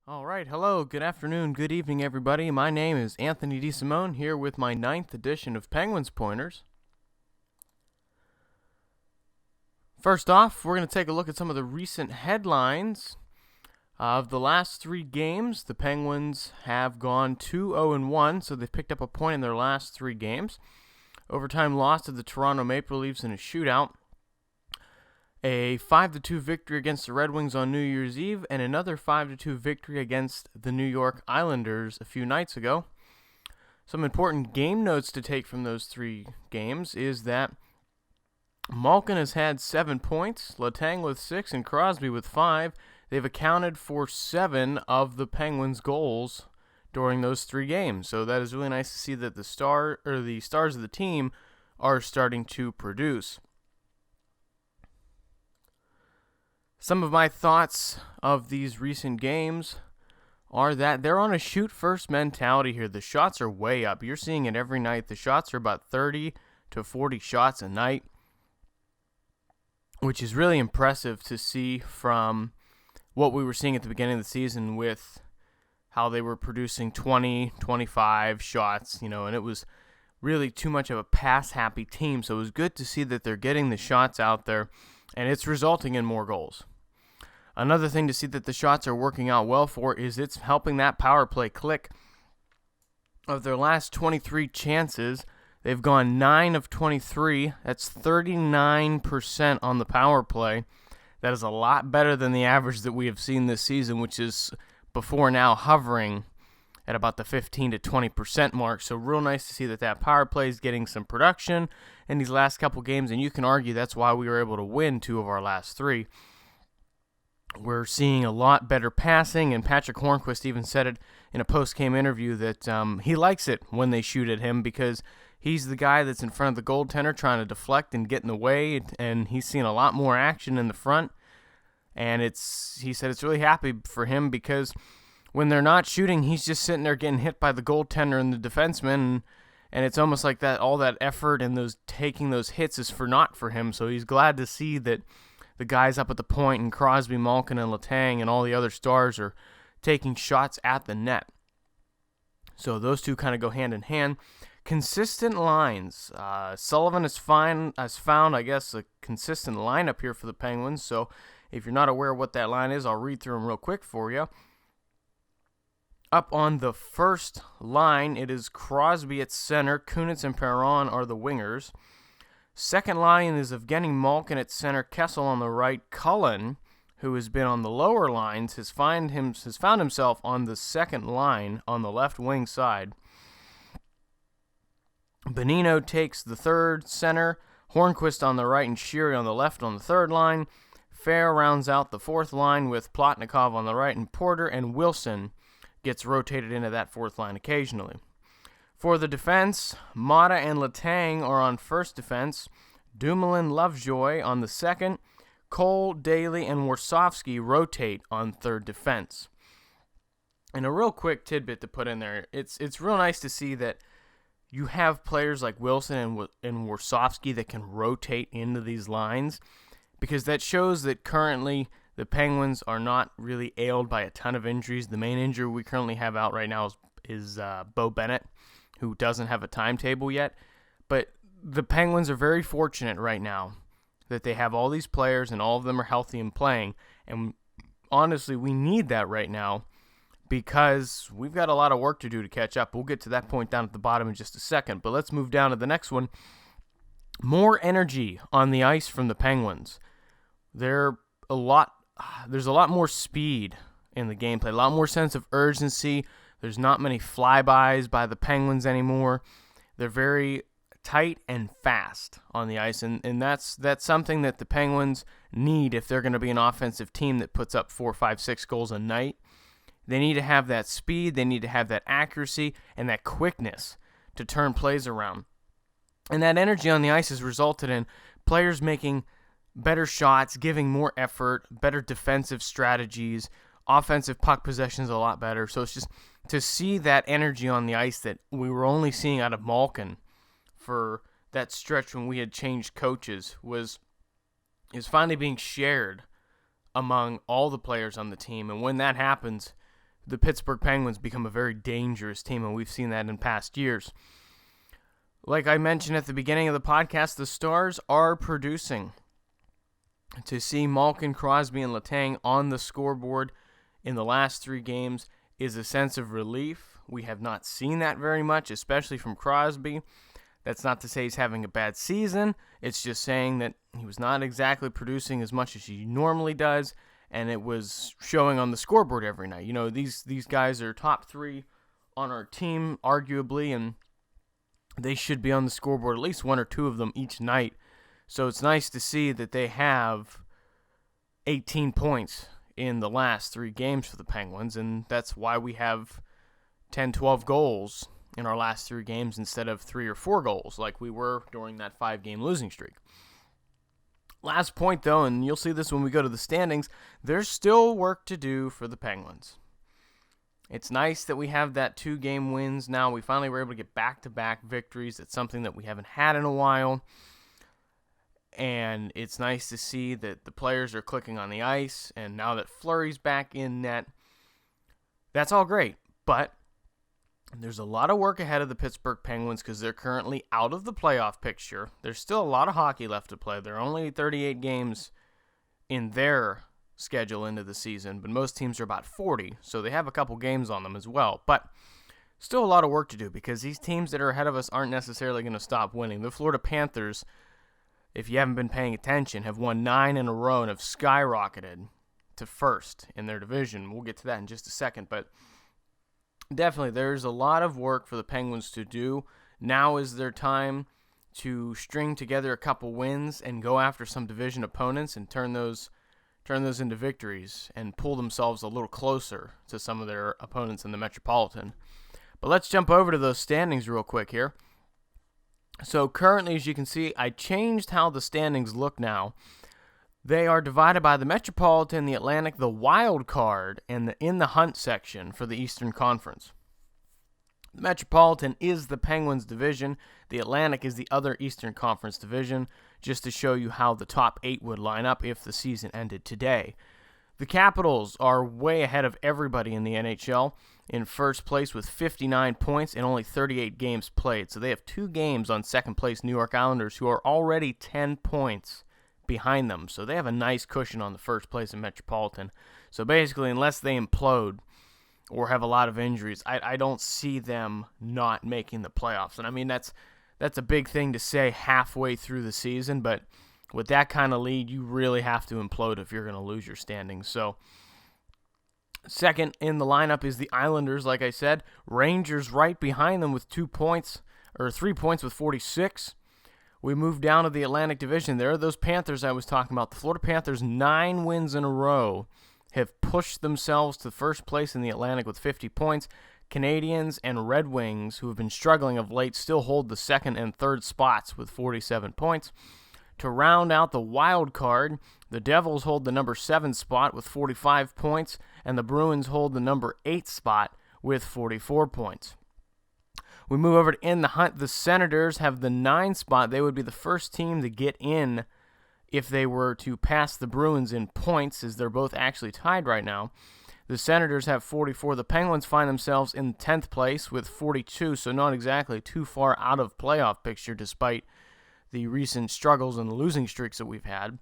All right, hello, good afternoon, good evening, everybody. My name is Anthony DeSimone, here with my 9th edition of Penguins Pointers. First off, we're going to take a look at some of the recent headlines. Of the last 3 games, the Penguins have gone 2-0-1, so they've picked up a point in their last 3 games. Overtime loss to the Toronto Maple Leafs in a shootout. A 5-2 victory against the Red Wings on New Year's Eve, and another 5-2 victory against the New York Islanders a few nights ago. Some important game notes to take from those 3 games is that Malkin has had 7 points, Letang with 6, and Crosby with 5. They've accounted for 7 of the Penguins' goals during those 3 games. So that is really nice to see that the stars of the team are starting to produce. Some of my thoughts of these recent games are that they're on a shoot-first mentality here. The shots are way up. You're seeing it every night. The shots are about 30 to 40 shots a night, which is really impressive to see from what we were seeing at the beginning of the season with how they were producing 20, 25 shots, and it was really too much of a pass-happy team. So it was good to see that they're getting the shots out there, and it's resulting in more goals. Another thing to see that the shots are working out well for is it's helping that power play click. Of their last 23 chances, they've gone 9 of 23. That's 39% on the power play. That is a lot better than the average that we have seen this season, which is before now hovering at about the 15 to 20% mark. So real nice to see that power play is getting some production in these last couple games, and you can argue that's why we were able to win 2 of our last 3. We're seeing a lot better passing, and Patrick Hornquist even said it in a post-game interview that he likes it when they shoot at him because he's the guy that's in front of the goaltender trying to deflect and get in the way, and he's seeing a lot more action in the front. And he said it's really happy for him because when they're not shooting, he's just sitting there getting hit by the goaltender and the defenseman, and it's almost like that all that effort and taking those hits is for naught for him. So he's glad to see that the guys up at the point, and Crosby, Malkin, and Letang, and all the other stars are taking shots at the net. So those two kind of go hand in hand. Consistent lines. Sullivan has found, I guess, a consistent lineup here for the Penguins. So if you're not aware of what that line is, I'll read through them real quick for you. Up on the first line, it is Crosby at center. Kunitz and Perron are the wingers. Second line is Evgeny Malkin at center, Kessel on the right. Cullen, who has been on the lower lines, has found himself on the second line on the left wing side. Bonino takes the third center, Hornquist on the right and Sheary on the left on the third line. Fair rounds out the fourth line with Plotnikov on the right, and Porter and Wilson gets rotated into that fourth line occasionally. For the defense, Mata and Letang are on first defense, Dumoulin, Lovejoy on the second, Cole, Daly, and Warsofsky rotate on third defense. And a real quick tidbit to put in there, it's real nice to see that you have players like Wilson and Warsofsky that can rotate into these lines, because that shows that currently the Penguins are not really ailed by a ton of injuries. The main injury we currently have out right now is Bo Bennett, who doesn't have a timetable yet. But the Penguins are very fortunate right now that they have all these players and all of them are healthy and playing. And honestly, we need that right now because we've got a lot of work to do to catch up. We'll get to that point down at the bottom in just a second. But let's move down to the next one. More energy on the ice from the Penguins. There's a lot more speed in the gameplay, a lot more sense of urgency. There's not many flybys by the Penguins anymore. They're very tight and fast on the ice, and that's something that the Penguins need if they're going to be an offensive team that puts up 4, 5, 6 goals a night. They need to have that speed, they need to have that accuracy, and that quickness to turn plays around. And that energy on the ice has resulted in players making better shots, giving more effort, better defensive strategies, offensive puck possessions a lot better. So it's just to see that energy on the ice that we were only seeing out of Malkin for that stretch when we had changed coaches is finally being shared among all the players on the team. And when that happens, the Pittsburgh Penguins become a very dangerous team, and we've seen that in past years. Like I mentioned at the beginning of the podcast, the Stars are producing. To see Malkin, Crosby, and Letang on the scoreboard in the last 3 games is a sense of relief. We have not seen that very much, especially from Crosby. That's not to say he's having a bad season. It's just saying that he was not exactly producing as much as he normally does, and it was showing on the scoreboard every night. You know, these guys are top 3 on our team, arguably, and they should be on the scoreboard, at least 1 or 2 of them each night. So it's nice to see that they have 18 points in the last 3 games for the Penguins, and that's why we have 10, 12 goals in our last 3 games instead of 3 or 4 goals like we were during that 5-game losing streak. Last point, though, and you'll see this when we go to the standings, there's still work to do for the Penguins. It's nice that we have that 2-game wins now. We finally were able to get back-to-back victories. It's something that we haven't had in a while. And it's nice to see that the players are clicking on the ice. And now that Fleury's back in net, that's all great. But there's a lot of work ahead of the Pittsburgh Penguins because they're currently out of the playoff picture. There's still a lot of hockey left to play. There are only 38 games in their schedule into the season, but most teams are about 40, so they have a couple games on them as well. But still a lot of work to do because these teams that are ahead of us aren't necessarily going to stop winning. The Florida Panthers, if you haven't been paying attention, have won 9 in a row and have skyrocketed to first in their division. We'll get to that in just a second, but definitely there's a lot of work for the Penguins to do. Now is their time to string together a couple wins and go after some division opponents and turn those into victories and pull themselves a little closer to some of their opponents in the Metropolitan. But let's jump over to those standings real quick here. So currently, as you can see, I changed how the standings look now. They are divided by the Metropolitan, the Atlantic, the Wild Card, and the in the hunt section for the Eastern Conference. The Metropolitan is the Penguins division. The Atlantic is the other Eastern Conference division, just to show you how the top 8 would line up if the season ended today. The Capitals are way ahead of everybody in the NHL, in first place with 59 points and only 38 games played. So they have 2 games on second place New York Islanders, who are already 10 points behind them. So they have a nice cushion on the first place in Metropolitan. So basically, unless they implode or have a lot of injuries, I don't see them not making the playoffs. And I mean, that's a big thing to say halfway through the season, but with that kind of lead, you really have to implode if you're going to lose your standings. So second in the lineup is the Islanders, like I said. Rangers right behind them with 3 points with 46. We move down to the Atlantic Division. There are those Panthers I was talking about. The Florida Panthers, 9 wins in a row, have pushed themselves to first place in the Atlantic with 50 points. Canadians and Red Wings, who have been struggling of late, still hold the second and third spots with 47 points. To round out the wild card, the Devils hold the number 7 spot with 45 points, and the Bruins hold the number 8 spot with 44 points. We move over to in the hunt. The Senators have the 9 spot. They would be the first team to get in if they were to pass the Bruins in points, as they're both actually tied right now. The Senators have 44. The Penguins find themselves in 10th place with 42, so not exactly too far out of playoff picture despite the recent struggles and the losing streaks that we've had.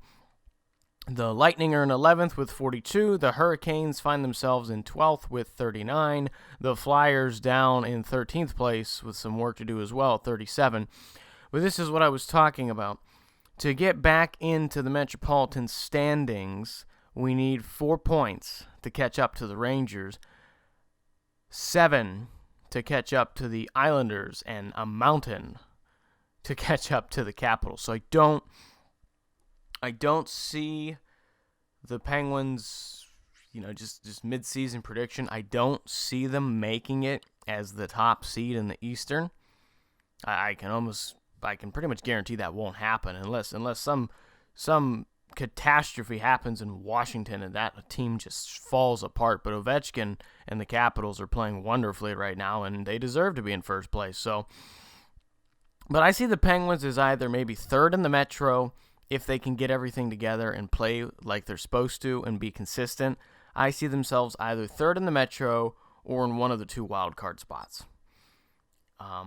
The Lightning are in 11th with 42. The Hurricanes find themselves in 12th with 39. The Flyers down in 13th place with some work to do as well, 37. But this is what I was talking about. To get back into the Metropolitan standings, we need 4 points to catch up to the Rangers, 7 to catch up to the Islanders, and a mountain to catch up to the Capitals. So I don't see the Penguins, just mid-season prediction. I don't see them making it as the top seed in the Eastern. I can pretty much guarantee that won't happen unless some catastrophe happens in Washington and that team just falls apart. But Ovechkin and the Capitals are playing wonderfully right now, and they deserve to be in first place. But I see the Penguins as either maybe third in the Metro if they can get everything together and play like they're supposed to and be consistent. I see themselves either third in the Metro or in one of the 2 wild card spots.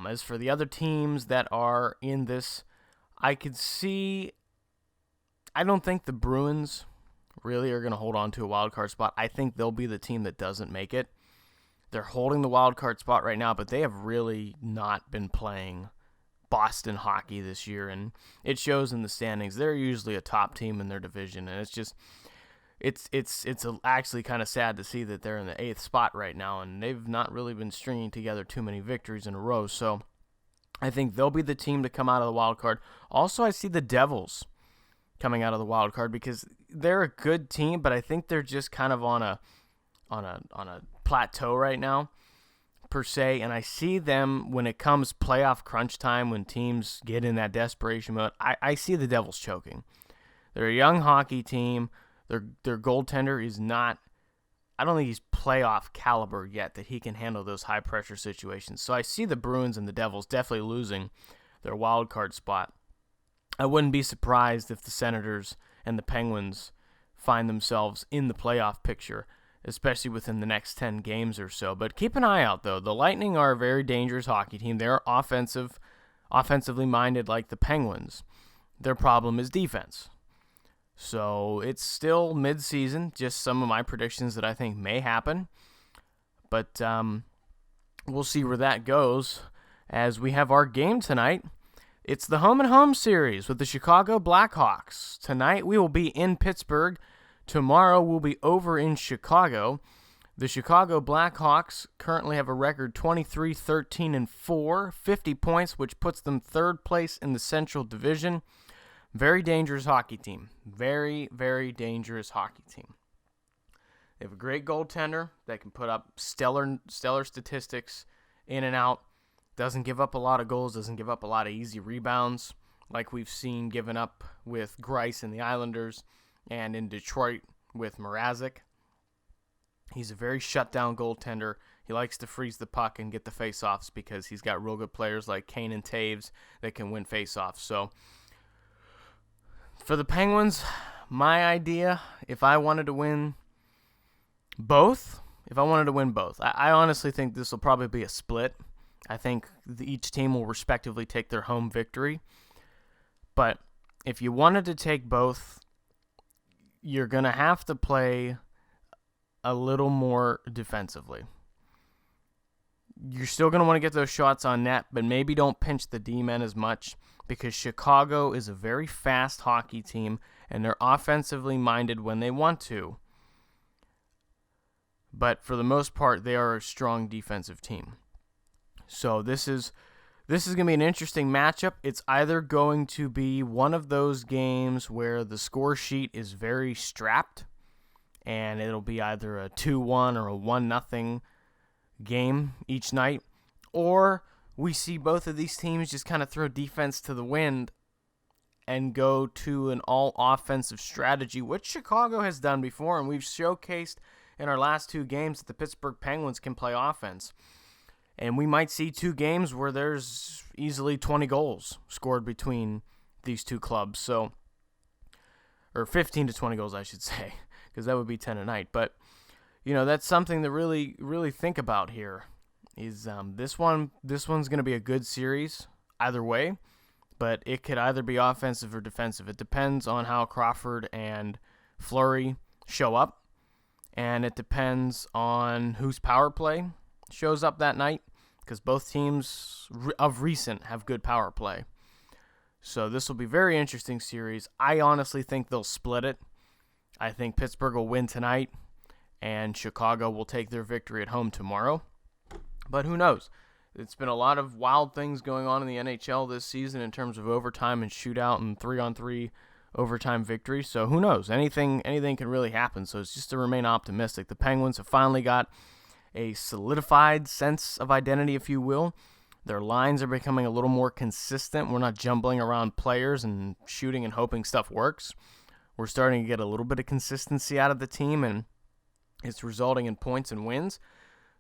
As for the other teams that are in this, I don't think the Bruins really are going to hold on to a wild card spot. I think they'll be the team that doesn't make it. They're holding the wild card spot right now, but they have really not been playing Boston hockey this year, and it shows in the standings. They're usually a top team in their division, and it's actually kind of sad to see that they're in the 8th spot right now, and they've not really been stringing together too many victories in a row. So I think they'll be the team to come out of the wild card. Also, I see the Devils coming out of the wild card because they're a good team, but I think they're just kind of on a plateau right now, per se, and I see them when it comes playoff crunch time, when teams get in that desperation mode, I see the Devils choking. They're a young hockey team. Their goaltender is not, I don't think he's playoff caliber yet that he can handle those high-pressure situations. So I see the Bruins and the Devils definitely losing their wild card spot. I wouldn't be surprised if the Senators and the Penguins find themselves in the playoff picture, especially within the next 10 games or so. But keep an eye out, though. The Lightning are a very dangerous hockey team. They're offensively minded like the Penguins. Their problem is defense. So it's still mid-season, just some of my predictions that I think may happen. But we'll see where that goes as we have our game tonight. It's the home and home series with the Chicago Blackhawks. Tonight we will be in Pittsburgh. Tomorrow we'll be over in Chicago. The Chicago Blackhawks currently have a record 23-13-4, 50 points, which puts them 3rd place in the Central Division. Very dangerous hockey team. Very, very dangerous hockey team. They have a great goaltender that can put up stellar statistics in and out. Doesn't give up a lot of goals, doesn't give up a lot of easy rebounds like we've seen given up with Greiss and the Islanders and in Detroit with Mrazek. He's a very shutdown goaltender. He likes to freeze the puck and get the faceoffs because he's got real good players like Kane and Taves that can win faceoffs. So for the Penguins, my idea, if I wanted to win both, I honestly think this will probably be a split. I think each team will respectively take their home victory. But if you wanted to take both, you're going to have to play a little more defensively. You're still going to want to get those shots on net, but maybe don't pinch the D-men as much because Chicago is a very fast hockey team, and they're offensively minded when they want to. But for the most part, they are a strong defensive team. So this is going to be an interesting matchup. It's either going to be one of those games where the score sheet is very strapped, and it'll be either a 2-1 or a 1-0 game each night, or we see both of these teams just kind of throw defense to the wind and go to an all-offensive strategy, which Chicago has done before, and we've showcased in our last 2 games that the Pittsburgh Penguins can play offense. And we might see 2 games where there's easily 20 goals scored between these 2 clubs. Or 15 to 20 goals, I should say, because that would be 10 a night. But, that's something to really, really think about here. Is this one's going to be a good series either way, but it could either be offensive or defensive. It depends on how Crawford and Fleury show up, and it depends on whose power play shows up that night, because both teams of recent have good power play. So this will be a very interesting series. I honestly think they'll split it. I think Pittsburgh will win tonight, and Chicago will take their victory at home tomorrow. But who knows? It's been a lot of wild things going on in the NHL this season in terms of overtime and shootout and 3-on-3 overtime victories. So who knows? Anything can really happen. So it's just to remain optimistic. The Penguins have finally got a solidified sense of identity, if you will. Their lines are becoming a little more consistent. We're not jumbling around players and shooting and hoping stuff works. We're starting to get a little bit of consistency out of the team, and it's resulting in points and wins.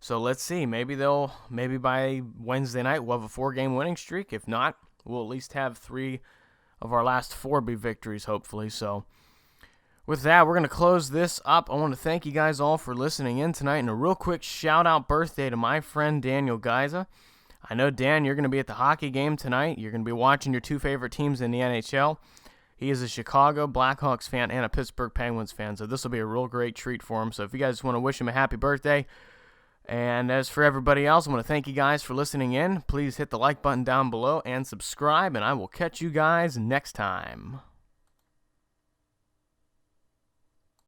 So let's see. Maybe by Wednesday night we'll have a 4-game winning streak. If not, we'll at least have 3 of our last 4 be victories, hopefully. So with that, we're going to close this up. I want to thank you guys all for listening in tonight, and a real quick shout-out birthday to my friend Daniel Geiza. I know, Dan, you're going to be at the hockey game tonight. You're going to be watching your two favorite teams in the NHL. He is a Chicago Blackhawks fan and a Pittsburgh Penguins fan, so this will be a real great treat for him. So if you guys want to wish him a happy birthday. And as for everybody else, I want to thank you guys for listening in. Please hit the like button down below and subscribe, and I will catch you guys next time.